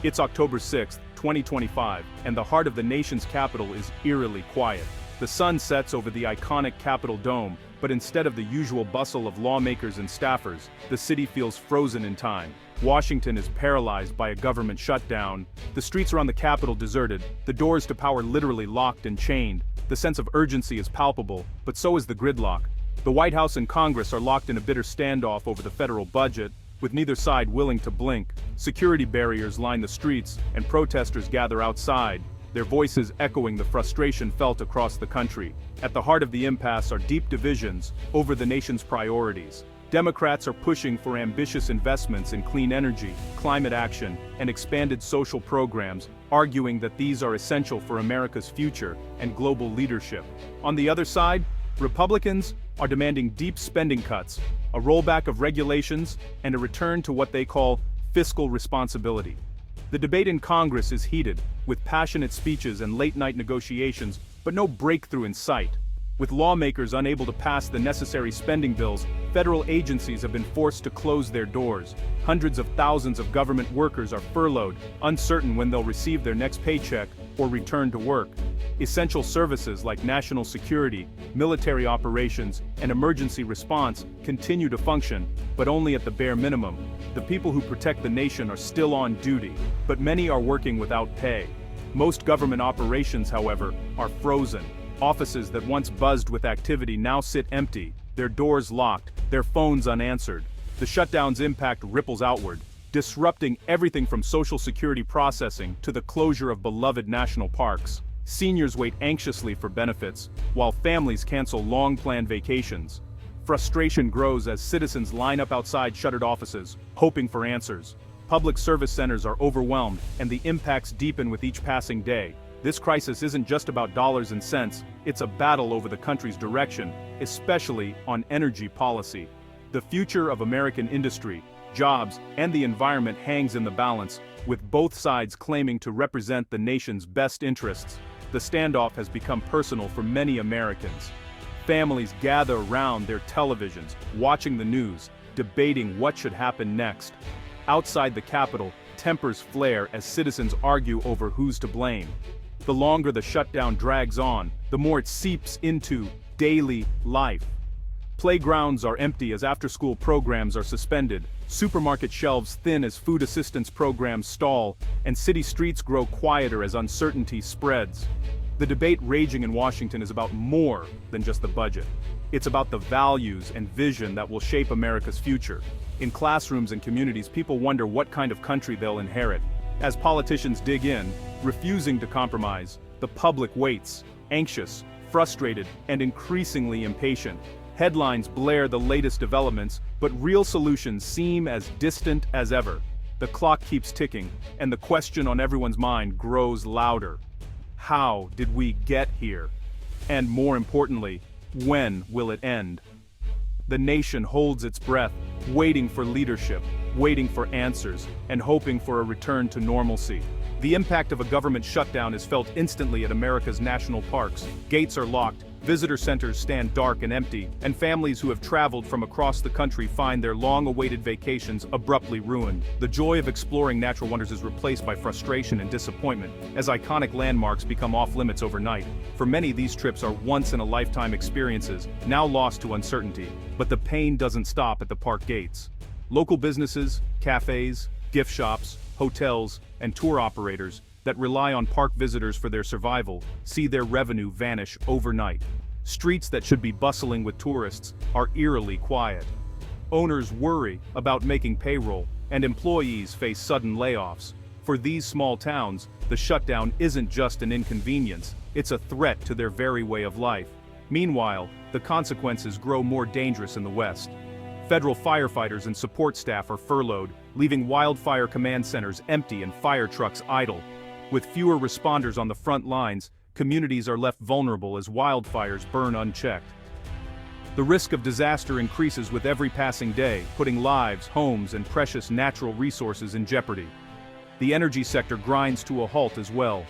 It's October 6, 2025, and the heart of the nation's capital is eerily quiet. The sun sets over the iconic Capitol Dome, but instead of the usual bustle of lawmakers and staffers, the city feels frozen in time. Washington is paralyzed by a government shutdown. The streets around the Capitol deserted, the doors to power literally locked and chained. The sense of urgency is palpable, but so is the gridlock. The White House and Congress are locked in a bitter standoff over the federal budget, with neither side willing to blink. Security barriers line the streets, and protesters gather outside, their voices echoing the frustration felt across the country. At the heart of the impasse are deep divisions over the nation's priorities. Democrats are pushing for ambitious investments in clean energy, climate action, and expanded social programs, arguing that these are essential for America's future and global leadership. On the other side, Republicans are demanding deep spending cuts, a rollback of regulations, and a return to what they call fiscal responsibility. The debate in Congress is heated, with passionate speeches and late-night negotiations, but no breakthrough in sight. With lawmakers unable to pass the necessary spending bills, federal agencies have been forced to close their doors. Hundreds of thousands of government workers are furloughed, uncertain when they'll receive their next paycheck or return to work. Essential services like national security, military operations, and emergency response continue to function, but only at the bare minimum. The people who protect the nation are still on duty, but many are working without pay. Most government operations, however, are frozen. Offices that once buzzed with activity now sit empty, their doors locked, their phones unanswered. The shutdown's impact ripples outward, disrupting everything from social security processing to the closure of beloved national parks. Seniors wait anxiously for benefits, while families cancel long-planned vacations. Frustration grows as citizens line up outside shuttered offices, hoping for answers. Public service centers are overwhelmed, and the impacts deepen with each passing day. This crisis isn't just about dollars and cents, it's a battle over the country's direction, especially on energy policy. The future of American industry, jobs, and the environment hangs in the balance, with both sides claiming to represent the nation's best interests. The standoff has become personal for many Americans. Families gather around their televisions, watching the news, debating what should happen next. Outside the Capitol, tempers flare as citizens argue over who's to blame. The longer the shutdown drags on, the more it seeps into daily life. Playgrounds are empty as after-school programs are suspended, supermarket shelves thin as food assistance programs stall, and city streets grow quieter as uncertainty spreads. The debate raging in Washington is about more than just the budget. It's about the values and vision that will shape America's future. In classrooms and communities, people wonder what kind of country they'll inherit. As politicians dig in, refusing to compromise, the public waits, anxious, frustrated, and increasingly impatient. Headlines blare the latest developments, but real solutions seem as distant as ever. The clock keeps ticking, and the question on everyone's mind grows louder. How did we get here? And more importantly, when will it end? The nation holds its breath, waiting for leadership, waiting for answers, and hoping for a return to normalcy. The impact of a government shutdown is felt instantly at America's national parks. Gates are locked, visitor centers stand dark and empty, and families who have traveled from across the country find their long-awaited vacations abruptly ruined. The joy of exploring natural wonders is replaced by frustration and disappointment, as iconic landmarks become off-limits overnight. For many, these trips are once-in-a-lifetime experiences, now lost to uncertainty. But the pain doesn't stop at the park gates. Local businesses, cafes, gift shops, hotels, and tour operators that rely on park visitors for their survival see their revenue vanish overnight. Streets that should be bustling with tourists are eerily quiet. Owners worry about making payroll, and employees face sudden layoffs. For these small towns, the shutdown isn't just an inconvenience, it's a threat to their very way of life. Meanwhile, the consequences grow more dangerous in the West. Federal firefighters and support staff are furloughed, leaving wildfire command centers empty and fire trucks idle. With fewer responders on the front lines, communities are left vulnerable as wildfires burn unchecked. The risk of disaster increases with every passing day, putting lives, homes, and precious natural resources in jeopardy. The energy sector grinds to a halt as well.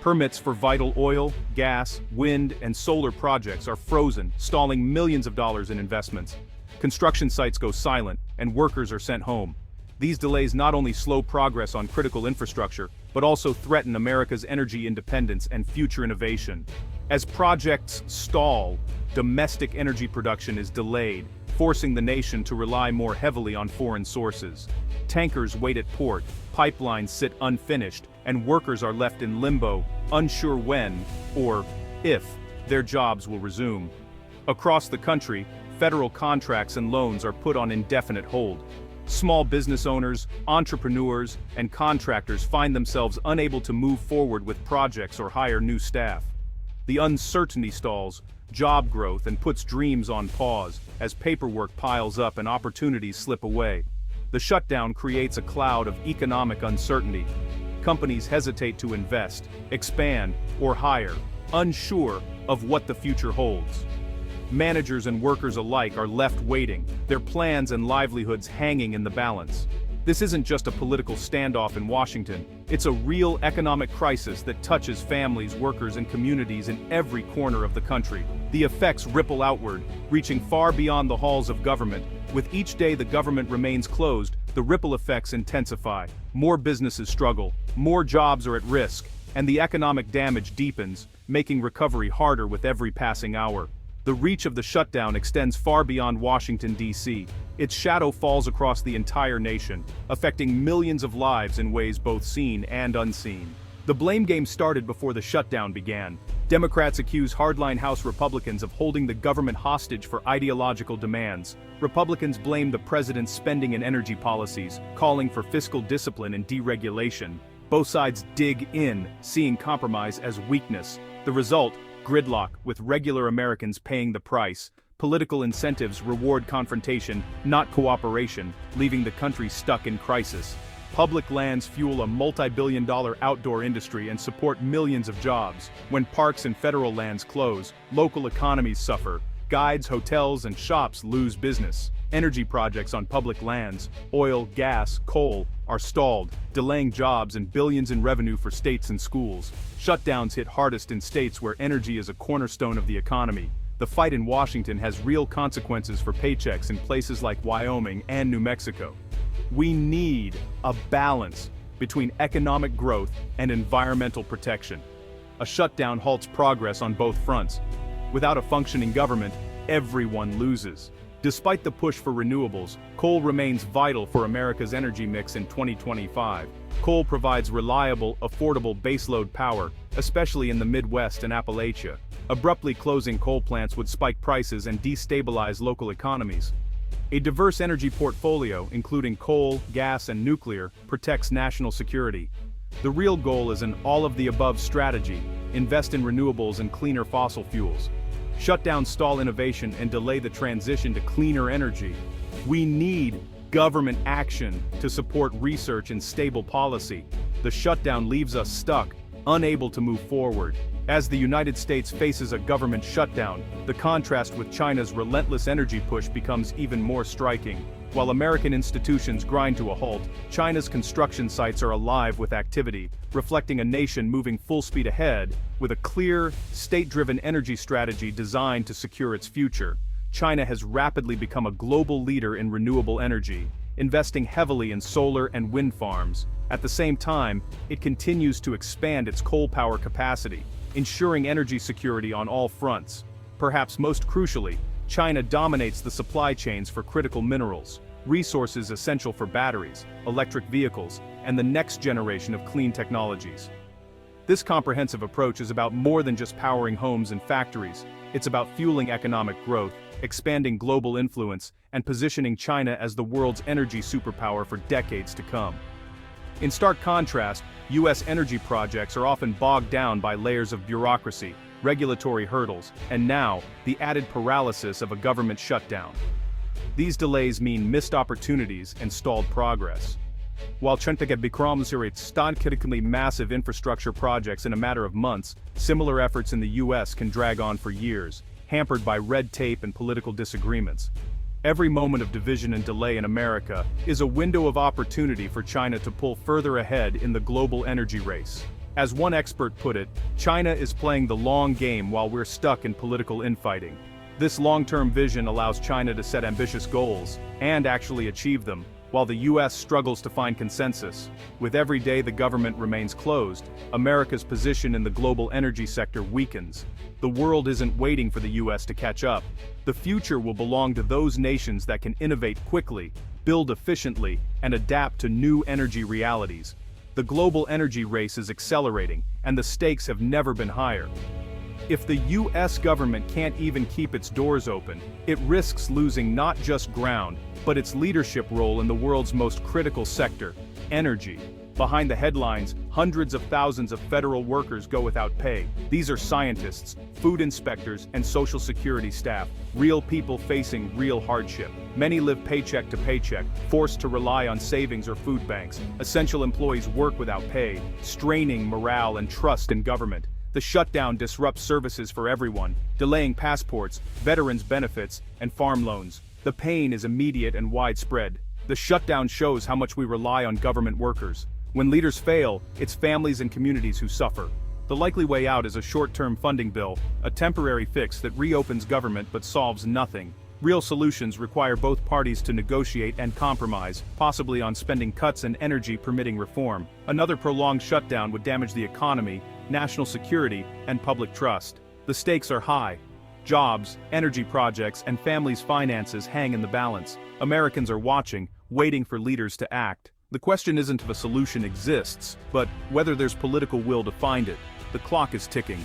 Permits for vital oil, gas, wind, and solar projects are frozen, stalling millions of dollars in investments. Construction sites go silent, and workers are sent home. These delays not only slow progress on critical infrastructure, but also threaten America's energy independence and future innovation. As projects stall, domestic energy production is delayed, forcing the nation to rely more heavily on foreign sources. Tankers wait at port, pipelines sit unfinished, and workers are left in limbo, unsure when, or if, their jobs will resume. Across the country, federal contracts and loans are put on indefinite hold. Small business owners, entrepreneurs, and contractors find themselves unable to move forward with projects or hire new staff. The uncertainty stalls job growth and puts dreams on pause as paperwork piles up and opportunities slip away. The shutdown creates a cloud of economic uncertainty. Companies hesitate to invest, expand, or hire, unsure of what the future holds. Managers and workers alike are left waiting, their plans and livelihoods hanging in the balance. This isn't just a political standoff in Washington, it's a real economic crisis that touches families, workers, and communities in every corner of the country. The effects ripple outward, reaching far beyond the halls of government. With each day the government remains closed, the ripple effects intensify. More businesses struggle, more jobs are at risk, and the economic damage deepens, making recovery harder with every passing hour. The reach of the shutdown extends far beyond Washington, D.C. Its shadow falls across the entire nation, affecting millions of lives in ways both seen and unseen. The blame game started before the shutdown began. Democrats accuse hardline House Republicans of holding the government hostage for ideological demands. Republicans blame the president's spending and energy policies, calling for fiscal discipline and deregulation. Both sides dig in, seeing compromise as weakness. The result, gridlock, with regular Americans paying the price. Political incentives reward confrontation, not cooperation, leaving the country stuck in crisis. Public lands fuel a multi-billion-dollar outdoor industry and support millions of jobs. When parks and federal lands close, local economies suffer. Guides, hotels, and shops lose business. Energy projects on public lands, oil, gas, coal, are stalled, delaying jobs and billions in revenue for states and schools. Shutdowns hit hardest in states where energy is a cornerstone of the economy. The fight in Washington has real consequences for paychecks in places like Wyoming and New Mexico. We need a balance between economic growth and environmental protection. A shutdown halts progress on both fronts. Without a functioning government, everyone loses. Despite the push for renewables, coal remains vital for America's energy mix in 2025. Coal provides reliable, affordable baseload power, especially in the Midwest and Appalachia. Abruptly closing coal plants would spike prices and destabilize local economies. A diverse energy portfolio, including coal, gas, and nuclear, protects national security. The real goal is an all-of-the-above strategy: invest in renewables and cleaner fossil fuels. Shutdown stall innovation and delay the transition to cleaner energy. We need government action to support research and stable policy. The shutdown leaves us stuck, unable to move forward. As the United States faces a government shutdown, the contrast with China's relentless energy push becomes even more striking. While American institutions grind to a halt, China's construction sites are alive with activity, reflecting a nation moving full speed ahead, with a clear, state-driven energy strategy designed to secure its future. China has rapidly become a global leader in renewable energy, investing heavily in solar and wind farms. At the same time, it continues to expand its coal power capacity, ensuring energy security on all fronts. Perhaps most crucially, China dominates the supply chains for critical minerals, resources essential for batteries, electric vehicles, and the next generation of clean technologies. This comprehensive approach is about more than just powering homes and factories. It's about fueling economic growth, expanding global influence, and positioning China as the world's energy superpower for decades to come. In stark contrast, U.S. energy projects are often bogged down by layers of bureaucracy, regulatory hurdles, and now, the added paralysis of a government shutdown. These delays mean missed opportunities and stalled progress. While China becomes statistically massive infrastructure projects in a matter of months, similar efforts in the U.S. can drag on for years, hampered by red tape and political disagreements. Every moment of division and delay in America is a window of opportunity for China to pull further ahead in the global energy race. As one expert put it, China is playing the long game while we're stuck in political infighting. This long-term vision allows China to set ambitious goals, and actually achieve them, while the US struggles to find consensus. With every day the government remains closed, America's position in the global energy sector weakens. The world isn't waiting for the US to catch up. The future will belong to those nations that can innovate quickly, build efficiently, and adapt to new energy realities. The global energy race is accelerating, and the stakes have never been higher. If the US government can't even keep its doors open, it risks losing not just ground, but its leadership role in the world's most critical sector, energy. Behind the headlines, hundreds of thousands of federal workers go without pay. These are scientists, food inspectors, and social security staff, real people facing real hardship. Many live paycheck to paycheck, forced to rely on savings or food banks. Essential employees work without pay, straining morale and trust in government. The shutdown disrupts services for everyone, delaying passports, veterans' benefits, and farm loans. The pain is immediate and widespread. The shutdown shows how much we rely on government workers. When leaders fail, it's families and communities who suffer. The likely way out is a short-term funding bill, a temporary fix that reopens government but solves nothing. Real solutions require both parties to negotiate and compromise, possibly on spending cuts and energy permitting reform. Another prolonged shutdown would damage the economy, national security, and public trust. The stakes are high. Jobs, energy projects, and families' finances hang in the balance. Americans are watching, waiting for leaders to act. The question isn't if a solution exists, but whether there's political will to find it. The clock is ticking.